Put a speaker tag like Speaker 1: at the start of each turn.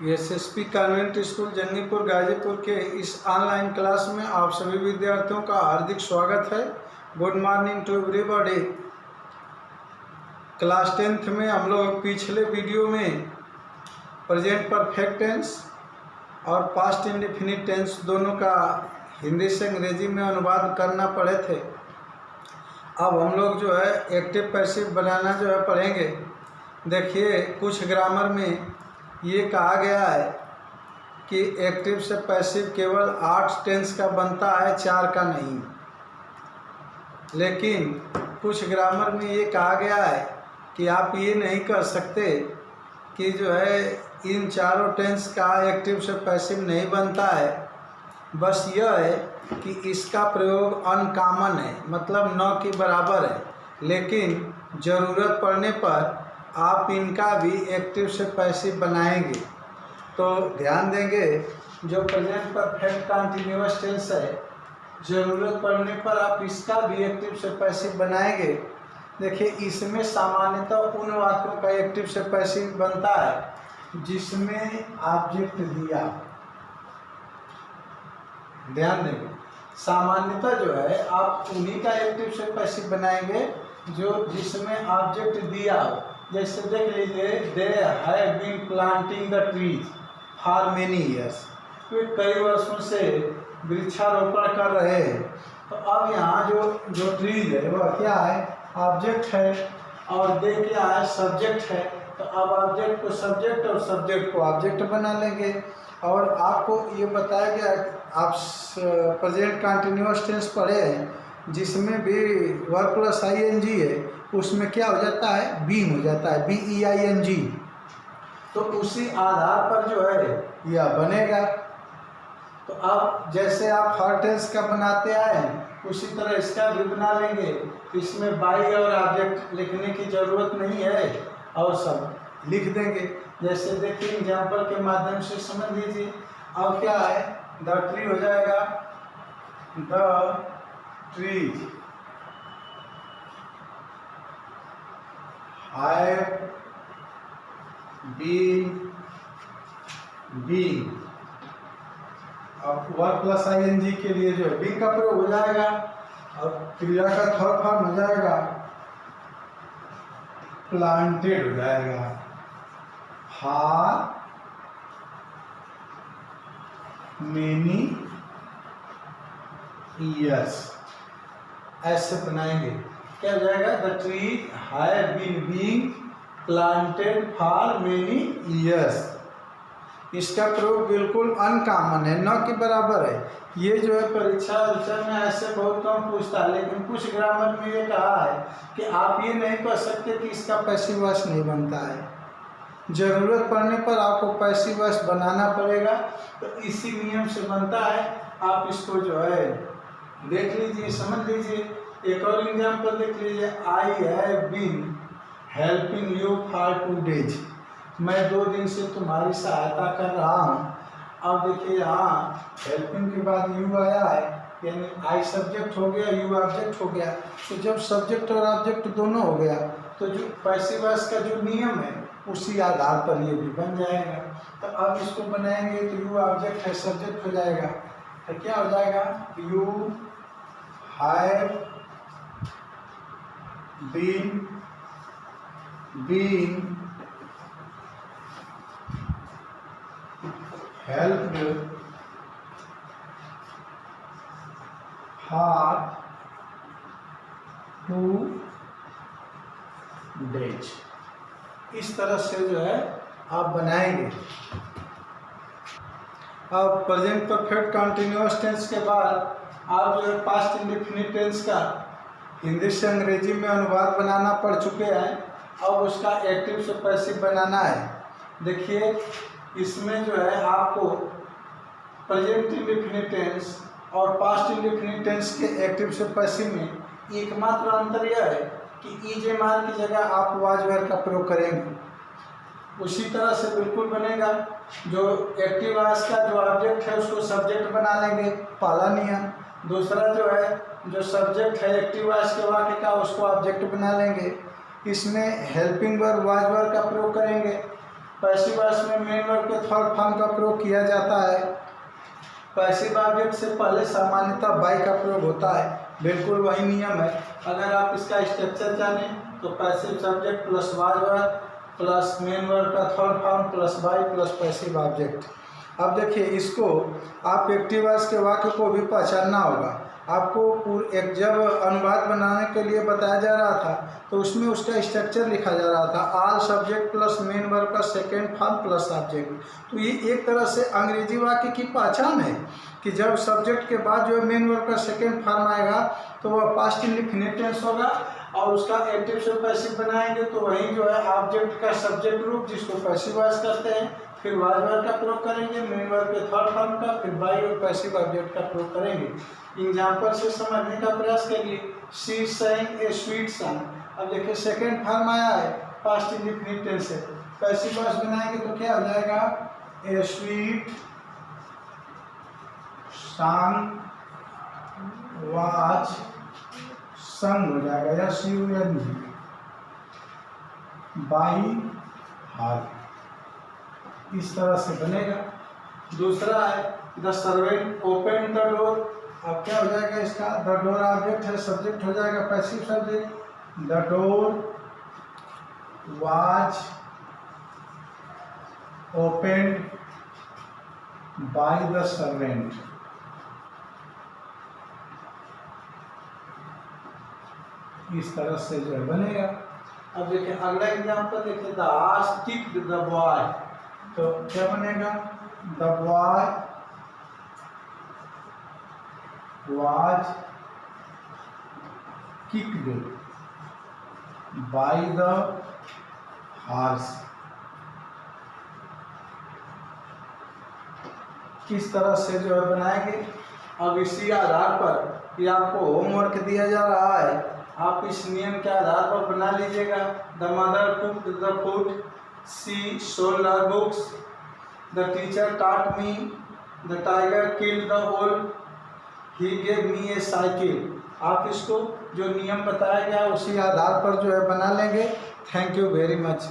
Speaker 1: SSP convent school Jangipur Ghazipur के इस online class में आप सभी विद्यार्थियों का हार्दिक स्वागत है। Good morning to everybody. Class 10th में हम लोग पिछले वीडियो में प्रेजेंट परफेक्ट टेंस और पास्ट इंडेफिनिट टेंस दोनों का हिंदी से अंग्रेजी में अनुवाद करना पड़े थे। अब हम लोग जो है एक्टिव पैसिव बनाना जो है पढ़ेंगे। देखिए, कुछ ग्रामर में ये कहा गया है कि एक्टिव से पैसिव केवल 8 टेंस का बनता है, 4 का नहीं। लेकिन कुछ ग्रामर में ये कहा गया है कि आप ये नहीं कर सकते कि जो है इन चारों टेंस का एक्टिव से पैसिव नहीं बनता है। बस यह है कि इसका प्रयोग अनकॉमन है, मतलब न के बराबर है, लेकिन ज़रूरत पड़ने पर आप इनका भी एक्टिव से पैसिव बनाएंगे। तो ध्यान देंगे, जो प्रेजेंट परफेक्ट कंटीन्यूअस टेंस है, ज़रूरत पड़ने पर आप इसका भी एक्टिव से पैसिव बनाएंगे। देखिए, इसमें सामान्यतः उन वाक्यों का एक्टिव से पैसिव बनता है जिसमें ऑब्जेक्ट दिया। ध्यान देंगे, सामान्यतः जो है आप उन्हीं का एक्टिव से पैसिव बनाएंगे जो जिसमें ऑब्जेक्ट दिया हो। जैसे देख लीजिए, they have been planting the trees for many years, वे कई वर्षों से वृक्षारोपण कर रहे हैं। तो अब यहाँ जो ट्रीज है वह क्या है? ऑब्जेक्ट है, और दे क्या है? सब्जेक्ट है। तो अब ऑब्जेक्ट को सब्जेक्ट और सब्जेक्ट को ऑब्जेक्ट बना लेंगे। और आपको ये बताया गया, आप प्रेजेंट कंटिन्यूअस टेंस पढ़े हैं जिसमें भी वर्ब प्लस ING है, उसमें क्या हो जाता है? बीइंग हो जाता है, BEING। तो उसी आधार पर जो है यह बनेगा। तो अब जैसे आप हर टेंस का बनाते आए उसी तरह इसका भी बना लेंगे। इसमें बाई और ऑब्जेक्ट लिखने की ज़रूरत नहीं है, और सब लिख देंगे। जैसे देखिए, एग्जाम्पल के माध्यम से समझ लीजिए। अब क्या है? द ट्री हो जाएगा the trees have been being। अब वर्ब प्लस ING के लिए जो है बीइंग का प्रयोग हो जाएगा, और क्रिया का थर्ड फॉर्म हो जाएगा प्लांटेड हो जाएगा, फॉर मेनी ईयर्स। ऐसे बनाएंगे, क्या हो जाएगा? The tree have been being planted for many years. इसका प्रयोग बिल्कुल अनकॉमन है, न के बराबर है। ये जो है परीक्षा में ऐसे बहुत कम पूछता है, लेकिन कुछ ग्रामर में ये कहा है कि आप ये नहीं कह सकते कि इसका पैसिव वॉइस नहीं बनता है। ज़रूरत पड़ने पर आपको पैसिव वॉइस बनाना पड़ेगा। तो इसी नियम से बनता है। आप इसको जो है देख लीजिए, समझ लीजिए। एक और एग्जाम्पल देख लीजिए। I have been helping you for 2 days। मैं 2 दिन से तुम्हारी सहायता कर रहा हूँ। अब देखिए, यहाँ हेल्पिंग के बाद यू आया है, यानी आई सब्जेक्ट हो गया, यू ऑब्जेक्ट हो गया। तो जब सब्जेक्ट और ऑब्जेक्ट दोनों हो गया, तो जो पैसिव वॉइस का जो नियम है उसी आधार पर ये भी बन जाएगा। तो अब इसको बनाएंगे तो यू ऑब्जेक्ट है, सब्जेक्ट हो जाएगा। तो क्या हो जाएगा? You have been helped for 2 days। इस तरह से जो है आप बनाएंगे। अब प्रेजेंट परफेक्ट कंटिन्यूअस टेंस के बाद आप जो है पास्ट इंडेफिनिट टेंस का हिंदी से अंग्रेजी में अनुवाद बनाना पड़ चुके हैं। अब उसका एक्टिव से पैसिव बनाना है। देखिए, इसमें जो है आपको प्रेजेंट इंडेफिनिट टेंस और पास्ट इंडेफिनिट टेंस के एक्टिव से पैसिव में एकमात्र अंतर यह है कि इज मान की जगह आप वाज वेयर का प्रयोग करेंगे। उसी तरह से बिल्कुल बनेगा। जो एक्टिव वॉइस का जो ऑब्जेक्ट है उसको सब्जेक्ट बना लेंगे, पहला नियम। दूसरा जो है, जो सब्जेक्ट है एक्टिव वॉइस के वाक्य का, उसको ऑब्जेक्ट बना लेंगे। इसमें हेल्पिंग वर्ब वाज वर्ब का प्रयोग करेंगे। पैसिव वॉइस में मेन वर्ब के थर्ड फॉर्म का प्रयोग किया जाता है। पैसिव ऑब्जेक्ट से पहले सामान्यतः बाई का प्रयोग होता है, बिल्कुल वही नियम है। अगर आप इसका स्ट्रक्चर जानें तो passive subject plus was verb plus main verb का third form plus by plus passive object. अब देखिए, इसको आप एक्टिव वॉइस के वाक्य को भी पहचानना होगा। आपको एक जब अनुवाद बनाने के लिए बताया जा रहा था तो उसमें उसका स्ट्रक्चर लिखा जा रहा था, all subject plus main verb का सेकेंड फॉर्म प्लस ऑब्जेक्ट। तो ये एक तरह से अंग्रेजी वाक्य की पहचान है कि जब सब्जेक्ट के बाद जो है मेन वर्ब का सेकेंड फॉर्म आएगा तो वह पास्ट इंडेफिनिट टेंस होगा, और उसका एक्टिव से पैसिव बनाएंगे तो वही जो है ऑब्जेक्ट का सब्जेक्ट रूप जिसको पैसिव वॉइस करते हैं, फिर वाज वर्ब का प्रयोग करेंगे, मेन वर्ब के थर्ड फॉर्म का, फिर बाई और पैसिव ऑब्जेक्ट का प्रयोग करेंगे। एग्जाम्पल से समझने का प्रयास करिए। She sang A sweet song. अब देखिए सेकेंड फॉर्म आया है, पास्ट इंडेफिनिट टेंस से, पैसिव वॉइस बनाएंगे तो क्या हो जाएगा, ए स्वीट सॉन्ग वाज संग हो जाएगा, या SUNG बाई हार, इस तरह से बनेगा। दूसरा है the servant open the door. अब क्या हो जाएगा इसका, द डोर ऑब्जेक्ट है, सब्जेक्ट हो जाएगा passive subject, the door was open by the servant. इस तरह से जो है बनेगा। अब देखिए अगला एग्जाम्पल देखिए, the horse kicked the boy. तो क्या बनेगा, the boy was kicked by the horse. किस तरह से जो है बनाएंगे। अब इसी आधार पर कि आपको होमवर्क दिया जा रहा है, आप इस नियम के आधार पर बना लीजिएगा। The mother cooked the food, she sold her books, the teacher taught me, the tiger killed the wolf, he gave me a cycle. आप इसको जो नियम बताया गया उसी आधार पर जो है बना लेंगे। Thank you very much.